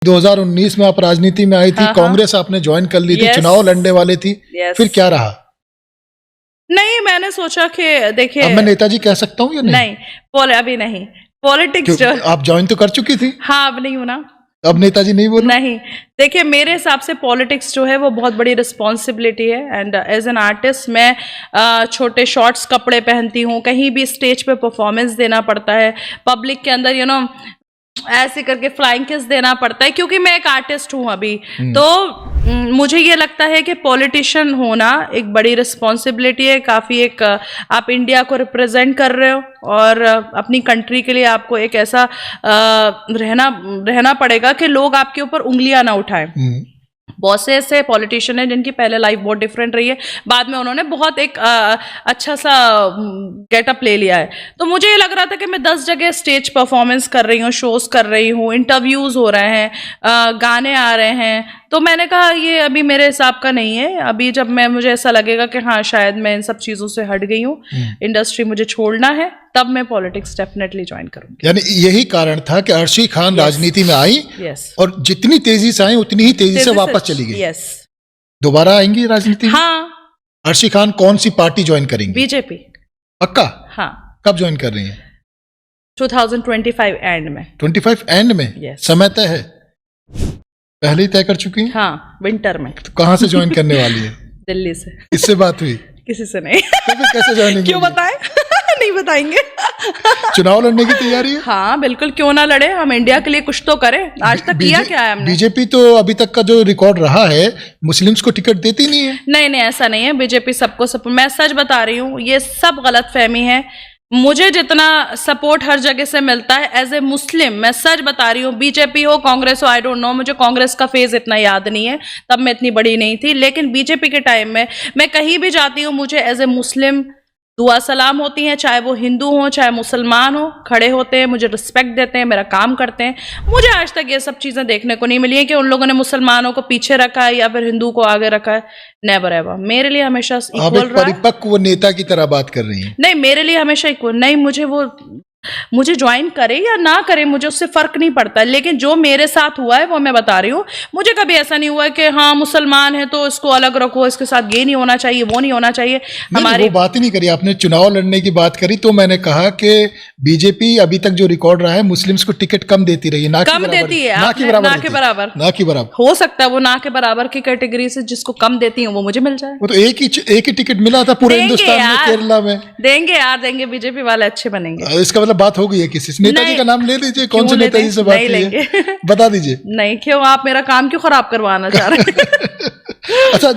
2019 में आप राजनीति में आई थी, कांग्रेस आपने ज्वाइन कर ली थी, चुनाव लड़ने वाली थी, फिर क्या रहा? नहीं, मैंने सोचा कि देखिए, अब मैं नेताजी कह सकता हूँ या नहीं? अभी नहीं। पॉलिटिक्स जो आप ज्वाइन तो कर चुकी थी। हाँ, अब नहीं हूं ना। अब नेताजी नहीं बोल? नहीं, देखिए मेरे हिसाब से पॉलिटिक्स जो है वो बहुत बड़ी रिस्पॉन्सिबिलिटी है। एंड एज एन आर्टिस्ट मैं छोटे शॉर्ट्स कपड़े पहनती हूँ, कहीं भी स्टेज पे परफॉर्मेंस देना पड़ता है, पब्लिक के अंदर ऐसे करके फ्लाइंग किस देना पड़ता है, क्योंकि मैं एक आर्टिस्ट हूँ अभी। तो मुझे ये लगता है कि पॉलिटिशियन होना एक बड़ी रिस्पॉन्सिबिलिटी है, काफ़ी एक आप इंडिया को रिप्रेजेंट कर रहे हो और अपनी कंट्री के लिए आपको एक ऐसा रहना पड़ेगा कि लोग आपके ऊपर उंगलियां ना उठाएं। बहुत से ऐसे पॉलिटिशियन हैं जिनकी पहले लाइफ बहुत डिफरेंट रही है, बाद में उन्होंने बहुत एक अच्छा सा गेटअप ले लिया है। तो मुझे ये लग रहा था कि मैं 10 जगह स्टेज परफॉर्मेंस कर रही हूँ, शोज कर रही हूँ, इंटरव्यूज हो रहे हैं, गाने आ रहे हैं, तो मैंने कहा ये अभी मेरे हिसाब का नहीं है। अभी जब मुझे ऐसा लगेगा कि हाँ शायद मैं इन सब चीज़ों से हट गई हूँ, इंडस्ट्री मुझे छोड़ना है, तब मैं पॉलिटिक्स डेफिनेटली ज्वाइन करूंगी। यानी यही कारण था कि अर्शी खान राजनीति में आई और जितनी तेजी से आई उतनी ही तेजी से वापस चली गई। दोबारा आएंगी राजनीति में? हाँ। अर्शी खान कौन सी पार्टी ज्वाइन करेंगी? बीजेपी। पक्का? हाँ। कब ज्वाइन कर रही है? 2025 एंड में। 25 एंड में? समय तय है? पहले ही तय कर चुकी हैं? हाँ, विंटर में। तो कहाँ से ज्वाइन करने वाली है? दिल्ली से। किससे बात हुई? किसी से नहीं। तो फिर कैसे ज्वाइन? क्यों बताएं? नहीं बताएंगे। चुनाव लड़ने की तैयारी है? हाँ बिल्कुल, क्यों ना लड़े, हम इंडिया के लिए कुछ तो करें। आज तक किया क्या है हमने? बीजेपी तो अभी तक का जो रिकॉर्ड रहा है, मुस्लिम्स को टिकट देती नहीं है। नहीं, ऐसा नहीं है। बीजेपी सबको मैं सच बता रही हूँ, ये सब गलतफहमी है। मुझे जितना सपोर्ट हर जगह से मिलता है एज ए मुस्लिम, मैं सच बता रही हूँ, बीजेपी हो कांग्रेस हो, आई डोंट नो, मुझे कांग्रेस का फेज इतना याद नहीं है, तब मैं इतनी बड़ी नहीं थी, लेकिन बीजेपी के टाइम में मैं कहीं भी जाती हूँ, मुझे एज ए मुस्लिम दुआ सलाम होती हैं, चाहे वो हिंदू हो चाहे मुसलमान हो, खड़े होते हैं, मुझे रिस्पेक्ट देते हैं, मेरा काम करते हैं। मुझे आज तक ये सब चीज़ें देखने को नहीं मिली है कि उन लोगों ने मुसलमानों को पीछे रखा है या फिर हिंदू को आगे रखा है। Never ever. मेरे लिए हमेशा इक्वल रहा है। परिपक्व नेता की तरह बात कर रही हैं। नहीं, मेरे लिए हमेशा इक्वल। नहीं, मुझे ज्वाइन करे या ना करे मुझे उससे फर्क नहीं पड़ता, लेकिन जो मेरे साथ हुआ है वो मैं बता रही हूँ। मुझे कभी ऐसा नहीं हुआ है कि हाँ मुसलमान है तो इसको अलग रखो, इसके साथ ये नहीं होना चाहिए, वो नहीं होना चाहिए। हमारी वो बात ही नहीं करी आपने, चुनाव लड़ने की बात करी, तो मैंने कहा कि बीजेपी अभी तक जो रिकॉर्ड रहा है, मुस्लिम्स को टिकट कम देती रही है, ना कम देती है, ना के बराबर। हो सकता है वो ना के बराबर की कैटेगरी से जिसको कम देती है वो मुझे मिल जाए। वो तो एक ही टिकट मिला था पूरे हिंदुस्तान में, केरला में। देंगे, बीजेपी वाले अच्छे बनेंगे। इसका मतलब बात हो गई है किसी से? नेताजी का नाम ले लीजिए, कौन से नेताजी से बात की है? बता दीजिए। नहीं, क्यों? आप मेरा काम क्यों खराब करवाना चाह रहे हैं? अच्छा,